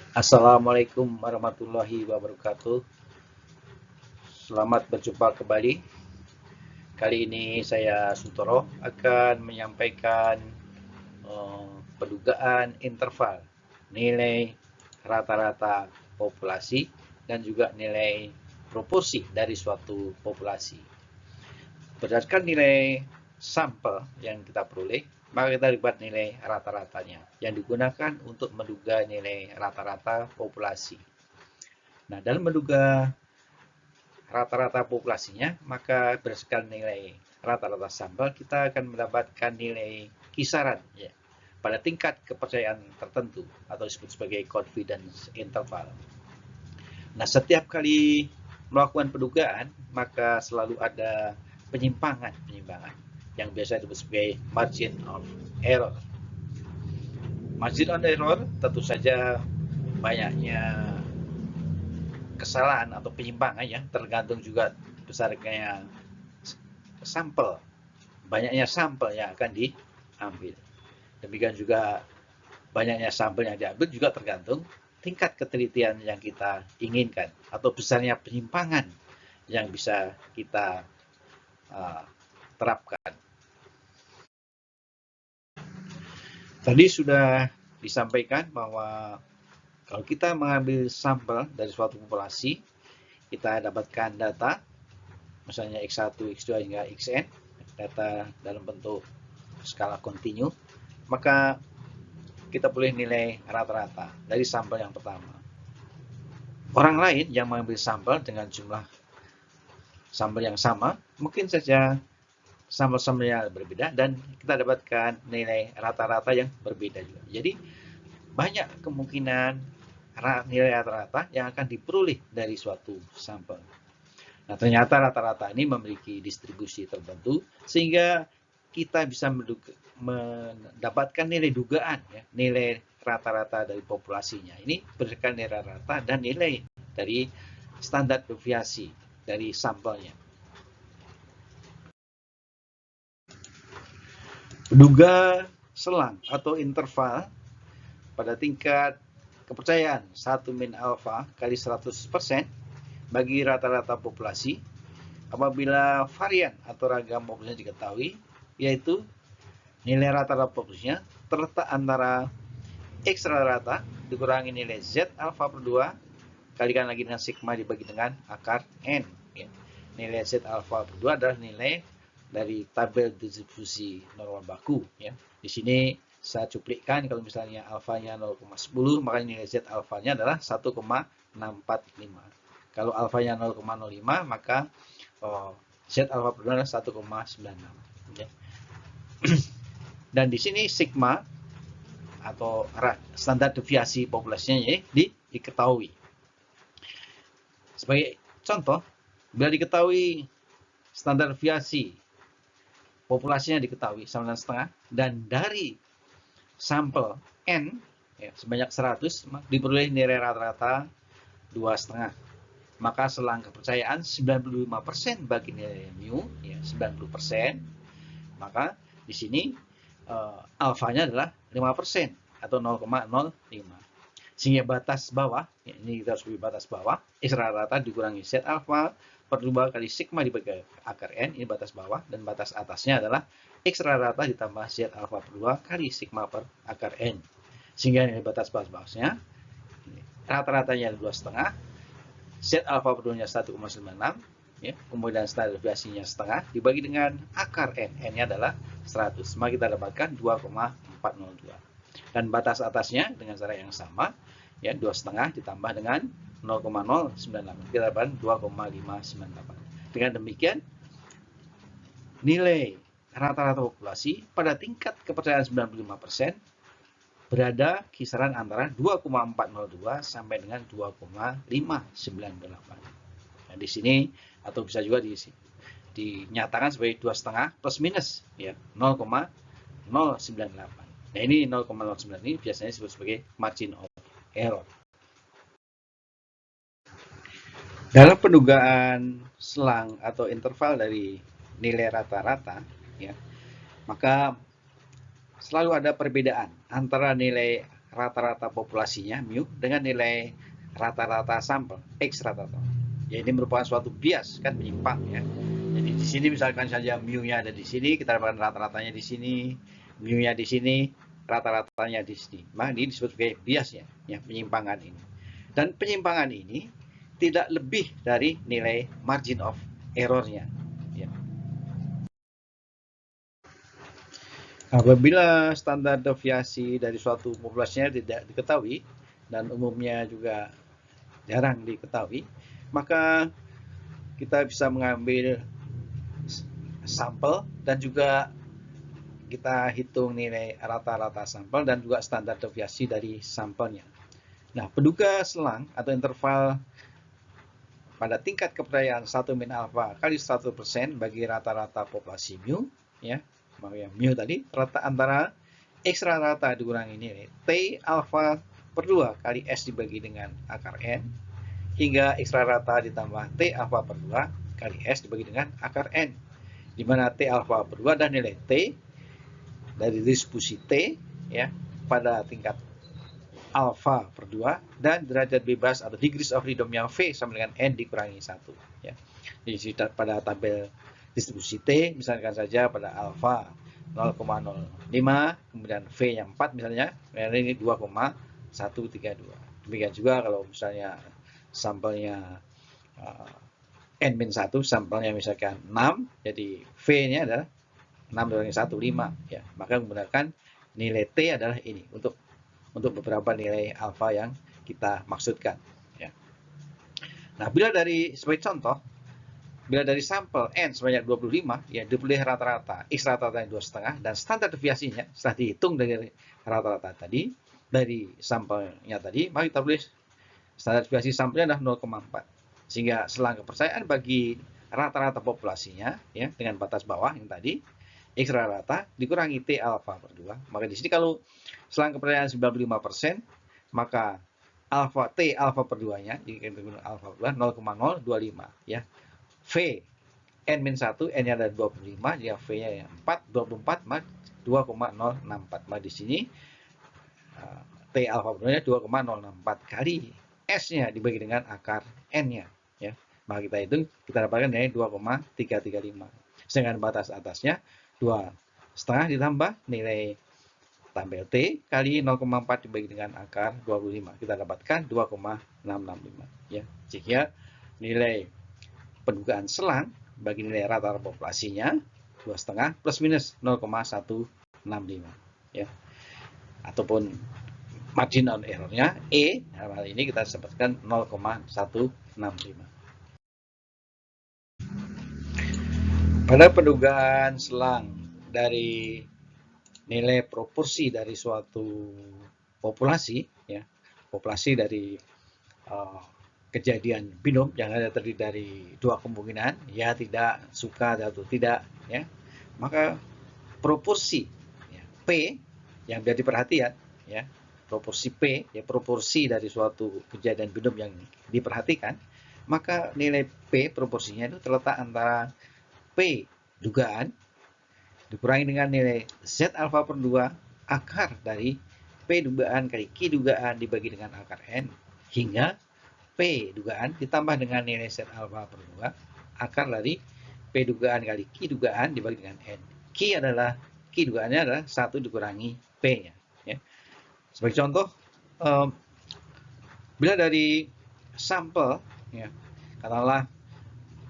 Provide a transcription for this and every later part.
Assalamualaikum warahmatullahi wabarakatuh. Selamat berjumpa kembali. Kali ini saya Sutoro akan menyampaikan pendugaan interval nilai rata-rata populasi dan juga nilai proporsi dari suatu populasi. Berdasarkan nilai sampel yang kita peroleh, maka kita dapat nilai rata-ratanya yang digunakan untuk menduga nilai rata-rata populasi. Nah, dalam menduga rata-rata populasinya, maka berdasarkan nilai rata-rata sampel kita akan mendapatkan nilai kisaran ya, pada tingkat kepercayaan tertentu atau disebut sebagai confidence interval. Nah, setiap kali melakukan pendugaan, maka selalu ada penyimpangan yang biasa disebut sebagai margin of error. Margin of error tentu saja banyaknya kesalahan atau penyimpangan ya, tergantung juga besarnya sampel, banyaknya sampel yang akan diambil. Demikian juga banyaknya sampel yang diambil juga tergantung tingkat ketelitian yang kita inginkan atau besarnya penyimpangan yang bisa kita terapkan. Tadi sudah disampaikan bahwa kalau kita mengambil sampel dari suatu populasi, kita dapatkan data, misalnya X1, X2 hingga Xn, data dalam bentuk skala kontinu, maka kita boleh nilai rata-rata dari sampel yang pertama. Orang lain yang mengambil sampel dengan jumlah sampel yang sama, mungkin saja sampel-sampelnya berbeda dan kita dapatkan nilai rata-rata yang berbeda juga. Jadi banyak kemungkinan nilai rata-rata yang akan diperoleh dari suatu sampel. Nah, ternyata rata-rata ini memiliki distribusi tertentu sehingga kita bisa mendapatkan nilai dugaan ya, nilai rata-rata dari populasinya. Ini berdasarkan nilai rata dan nilai dari standar deviasi dari sampelnya. Duga selang atau interval pada tingkat kepercayaan 1 min alfa kali 100% bagi rata-rata populasi apabila varian atau ragam populasi diketahui, yaitu nilai rata-rata populasinya terletak antara X rata-rata dikurangi nilai Z alfa per 2 kalikan lagi dengan sigma dibagi dengan akar N ya. Nilai Z alfa per 2 adalah nilai dari tabel distribusi normal baku ya. Di sini saya cuplikkan kalau misalnya alfanya 0,10 maka nilai Z alfanya adalah 1,645. Kalau alfanya 0,05 maka Z alfa per 2 adalah 1,96 ya. Dan di sini sigma atau standar deviasi populasinya ya, diketahui. Sebagai contoh, bila diketahui standar deviasi populasinya diketahui 9,5 dan dari sampel N ya, sebanyak 100 diperoleh nilai rata-rata 2,5. Maka selang kepercayaan 95% bagi nilai mu ya, 90%. Maka di sini alfanya adalah 5% atau 0,05. Sehingga batas bawah, ya, ini kita harus beri batas bawah, X rata-rata dikurangi Z alfa per 2 kali sigma dibagi akar N, ini batas bawah, dan batas atasnya adalah X rata-rata ditambah Z alfa per 2 kali sigma per akar N. Sehingga ini batas bawahnya, rata-ratanya 2,5, Z alfa per 2-nya 1,96, ya, kemudian standar deviasinya setengah dibagi dengan akar N, N-nya adalah 100, maka kita dapatkan 2,402. Dan batas atasnya dengan cara yang sama, ya 2,5 ditambah dengan 0,098, kita dapatkan 2,598. Dengan demikian, nilai rata-rata populasi pada tingkat kepercayaan 95% berada kisaran antara 2,402 sampai dengan 2,598. Nah, di sini atau bisa juga dinyatakan sebagai 2,5 plus minus ya 0,098. Nah, ini 0,09 ini biasanya disebut sebagai margin of error. Dalam pendugaan selang atau interval dari nilai rata-rata ya, maka selalu ada perbedaan antara nilai rata-rata populasinya mu dengan nilai rata-rata sampel X rata-rata. Ya ini merupakan suatu bias kan, menyimpang ya. Jadi di sini misalkan saja mu-nya ada di sini, kita dapatkan rata-ratanya di sini, mu-nya di sini, rata-ratanya di sini. Maka ini disebut sebagai biasnya, ya, penyimpangan ini. Dan penyimpangan ini tidak lebih dari nilai margin of error-nya. Ya. Apabila standar deviasi dari suatu populasinya tidak diketahui dan umumnya juga jarang diketahui, maka kita bisa mengambil sampel dan juga kita hitung nilai rata-rata sampel dan juga standar deviasi dari sampelnya. Nah, penduga selang atau interval pada tingkat kepercayaan 1 min alfa kali 100% bagi rata-rata populasi mu, ya, maka yang mu tadi terletak antara X rata dikurangi nilai T alfa per 2 kali S dibagi dengan akar N, hingga X rata ditambah T alfa per 2 kali S dibagi dengan akar N, di mana T alfa per 2 dan nilai T dari distribusi T, ya, pada tingkat alfa per 2 dan derajat bebas atau degrees of freedom yang V sama dengan N dikurangi 1. Ya. Jadi pada tabel distribusi T, misalkan saja pada alfa 0,05, kemudian V yang 4 misalnya, ini 2,132. Demikian juga kalau misalnya sampelnya N-1, sampelnya misalkan 6, jadi V-nya adalah 6 dikurangi 1, 5. Ya. Maka menggunakan nilai T adalah ini untuk beberapa nilai alfa yang kita maksudkan. Ya. Nah, bila dari sebagai contoh, bila dari sampel N sebanyak 25, ya dipilih rata-rata, X rata-rata 2,5 dan standar deviasinya setelah dihitung dari rata-rata tadi, dari sampelnya tadi, maka kita tulis standar deviasi sampelnya adalah 0,4. Sehingga selang kepercayaan bagi rata-rata populasinya, ya, dengan batas bawah yang tadi, X rata dikurangi T alfa per 2. Maka di sini kalau selang kepercayaan 95%, maka alfa T alfa per 2-nya, jika kita gunakan alfa per 2, 0,025. Ya. V, N-1, N-nya ada 25, jika V-nya yang 4, 24, maka 2,064. Maka di sini T alfa per 2-nya 2,064 kali S-nya dibagi dengan akar N-nya. Ya. Maka kita hitung, kita dapatkan nilai 2,335. Sedangkan batas atasnya 2,5 ditambah nilai tabel T kali 0,4 dibagi dengan akar 25. Kita dapatkan 2,665. Ya. Jika nilai pendugaan selang bagi nilai rata-rata populasinya 2,5 plus minus 0,165. Ya. Ataupun margin of error-nya E, dalam hal ini kita sebutkan 0,165. Pada pendugaan selang dari nilai proporsi dari suatu populasi, ya, populasi dari kejadian binom yang ada terdiri dari dua kemungkinan, ya tidak, suka atau tidak, ya, maka proporsi, ya, P yang menjadi perhatian, ya, proporsi P, ya, proporsi dari suatu kejadian binom yang diperhatikan, maka nilai P proporsinya itu terletak antara P dugaan dikurangi dengan nilai Z alfa per 2 akar dari P dugaan kali Q dugaan dibagi dengan akar N, hingga P dugaan ditambah dengan nilai Z alfa per 2 akar dari P dugaan kali Q dugaan dibagi dengan N. Q dugaannya adalah 1 dikurangi P-nya. Ya. Sebagai contoh, bila dari sampel, ya, katakanlah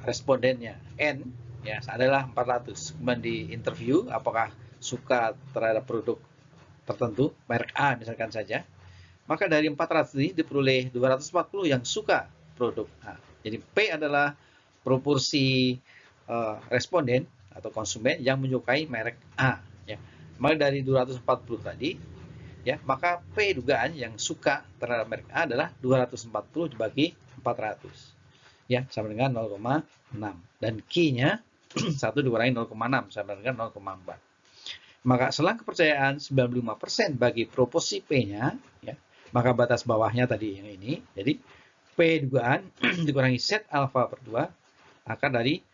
respondennya N, ya, adalah 400, kemudian di interview apakah suka terhadap produk tertentu, merek A misalkan saja, maka dari 400 ini diperoleh 240 yang suka produk A. Jadi P adalah proporsi responden atau konsumen yang menyukai merek A. Ya. Maka dari 240 tadi, ya, maka P dugaan yang suka terhadap merek A adalah 240 dibagi 400. Ya, sama dengan 0,6. Dan Q-nya 1 dikurangi 0,6 sama dengan 0,4. Maka selang kepercayaan 95% bagi proporsi P-nya, ya, maka batas bawahnya tadi yang ini, jadi P dugaan dikurangi Z alfa per 2 akar dari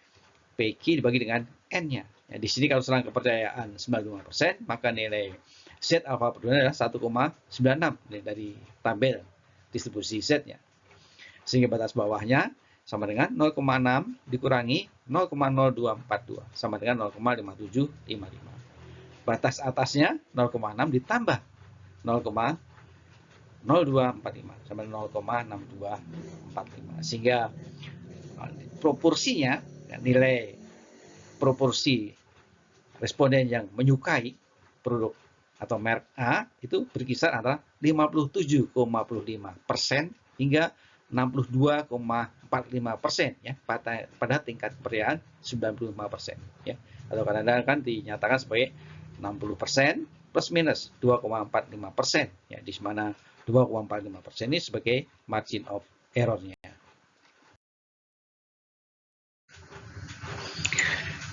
PQ dibagi dengan N-nya. Ya, di sini kalau selang kepercayaan 95%, maka nilai Z alfa per 2 adalah 1,96 dari tabel distribusi Z-nya. Sehingga batas bawahnya sama dengan 0,6 dikurangi 0,0242 sama dengan 0,5755. Batas atasnya 0,6 ditambah 0,0245 sama dengan 0,6245. Sehingga proporsinya, nilai proporsi responden yang menyukai produk atau merek A itu berkisar antara 57,5% hingga 62,45% ya, pada tingkat kepercayaan 95% ya. Atau kadang-kadang kan dinyatakan sebagai 60% plus minus 2,45% ya, di mana 2,45% ini sebagai margin of error-nya.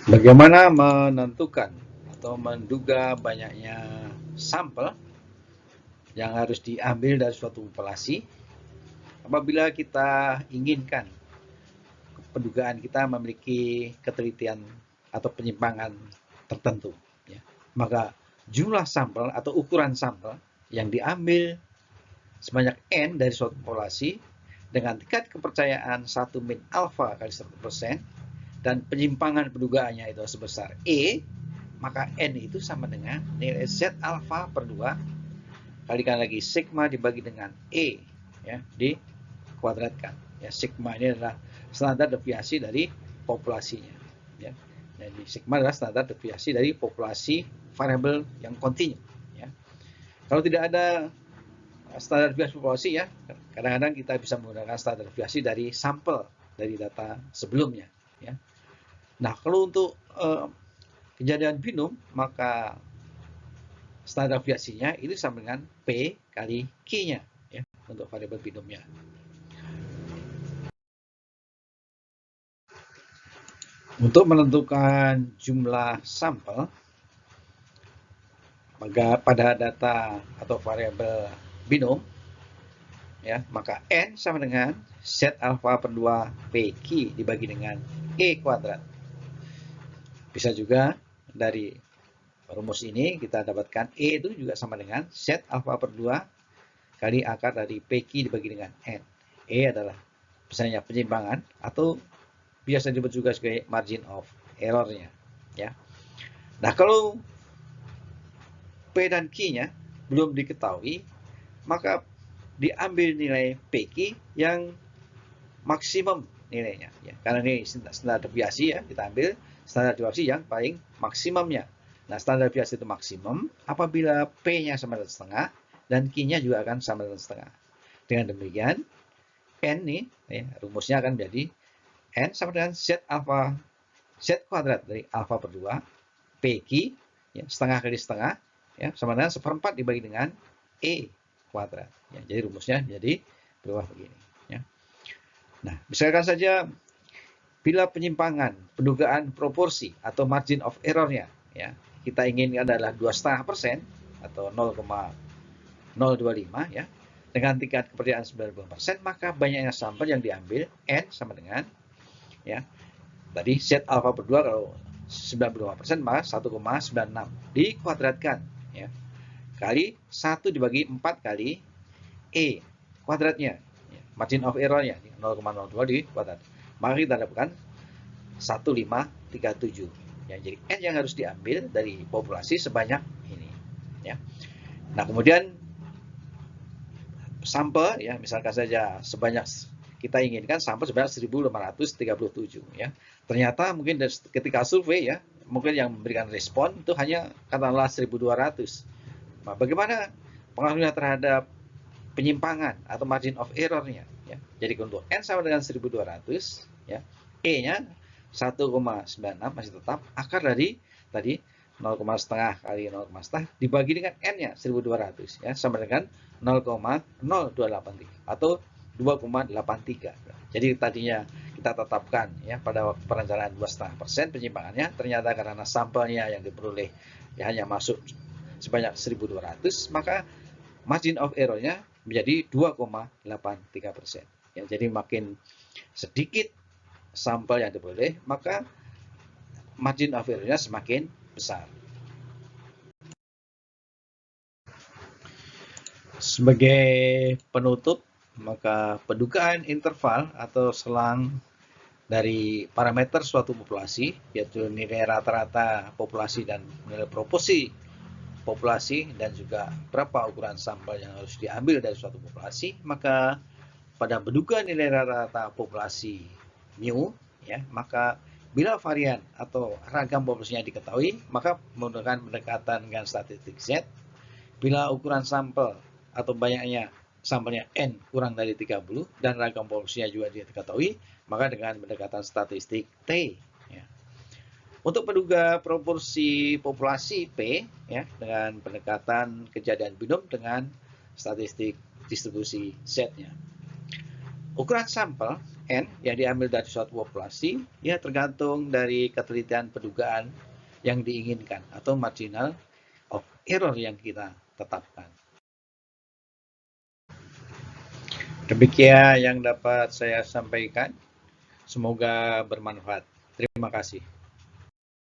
Bagaimana menentukan atau menduga banyaknya sampel yang harus diambil dari suatu populasi apabila kita inginkan pendugaan kita memiliki ketelitian atau penyimpangan tertentu ya. Maka jumlah sampel atau ukuran sampel yang diambil sebanyak N dari suatu populasi dengan tingkat kepercayaan 1 min alfa kali 100% dan penyimpangan pendugaannya itu sebesar E, maka N itu sama dengan nilai Z alfa per 2 kalikan lagi sigma dibagi dengan E ya, dikuadratkan ya. Sigma ini adalah standar deviasi dari populasinya ya. Jadi sigma adalah standar deviasi dari populasi variabel yang kontinu ya. Kalau tidak ada standar deviasi populasi ya, kadang-kadang kita bisa menggunakan standar deviasi dari sampel dari data sebelumnya ya. Nah, kalau untuk kejadian binom maka standar deviasinya ini sama dengan P kali Q-nya ya, untuk variabel binomnya. Untuk menentukan jumlah sampel, maka pada data atau variabel binom ya, maka N sama dengan Z alfa per 2 PQ dibagi dengan E kuadrat. Bisa juga dari rumus ini kita dapatkan E itu juga sama dengan Z alfa per 2 kali akar dari PQ dibagi dengan N. E adalah misalnya penyimpangan atau biasa disebut juga sebagai margin of error-nya ya. Nah, kalau P dan Q-nya belum diketahui, maka diambil nilai PQ yang maksimum nilainya ya. Karena ini standar deviasi ya, kita ambil standar deviasi yang paling maksimumnya. Nah, standar deviasi itu maksimum apabila P-nya sama dengan setengah dan Q-nya juga akan sama dengan setengah. Dengan demikian, N nih ya, rumusnya akan menjadi N sama dengan Z alfa Z kuadrat dari alfa per 2 PQ ya, setengah kali setengah ya, sama dengan 1/4 dibagi dengan E kuadrat ya. Jadi rumusnya jadi berubah begini ya. Nah, misalkan saja bila penyimpangan pendugaan proporsi atau margin of error-nya ya, kita inginkan adalah 2,5% atau 0,025 ya, dengan tingkat kepercayaan 90%, maka banyaknya sampel yang diambil N sama dengan ya, tadi Z alfa per 2 kalau 95% maka 1,96 dikuadratkan ya, kali 1 dibagi 4 kali E kuadratnya ya, margin of error-nya 0,02 dikuadrat, maka kita dapatkan 1537 ya. Jadi N yang harus diambil dari populasi sebanyak ini ya. Nah, kemudian sampel ya, misalkan saja sebanyak kita inginkan sampel sebanyak 1537 ya. Ternyata mungkin ketika survei ya, mungkin yang memberikan respon itu hanya katakanlah 1200. Nah, bagaimana pengaruhnya terhadap penyimpangan atau margin of error-nya ya. Jadi untuk N sama dengan 1200 ya, E-nya 1,96 masih tetap akar dari tadi 0,5 kali 0,5 dibagi dengan N-nya 1200 ya, sama dengan 0,0283 atau 2,83. Jadi tadinya kita tetapkan ya pada perencanaan 2,5% penyimpangannya, ternyata karena sampelnya yang diperoleh ya hanya masuk sebanyak 1200, maka margin of error-nya menjadi 2,83%. Ya, jadi makin sedikit sampel yang diperoleh, maka margin of error-nya semakin besar. Sebagai penutup, maka pendugaan interval atau selang dari parameter suatu populasi, yaitu nilai rata-rata populasi dan nilai proporsi populasi dan juga berapa ukuran sampel yang harus diambil dari suatu populasi, maka pada pendugaan nilai rata-rata populasi mu, ya, maka bila varian atau ragam populasinya diketahui, maka menggunakan pendekatan dengan statistik Z. Bila ukuran sampel atau banyaknya sampelnya N kurang dari 30 dan ragam populasinya juga diketahui, maka dengan pendekatan statistik T. Ya. Untuk menduga proporsi populasi P, ya, dengan pendekatan kejadian binom dengan statistik distribusi Z-nya. Ukuran sampel N yang diambil dari suatu populasi, ya, tergantung dari ketelitian pendugaan yang diinginkan atau marginal of error yang kita tetapkan. Demikian yang dapat saya sampaikan. Semoga bermanfaat. Terima kasih.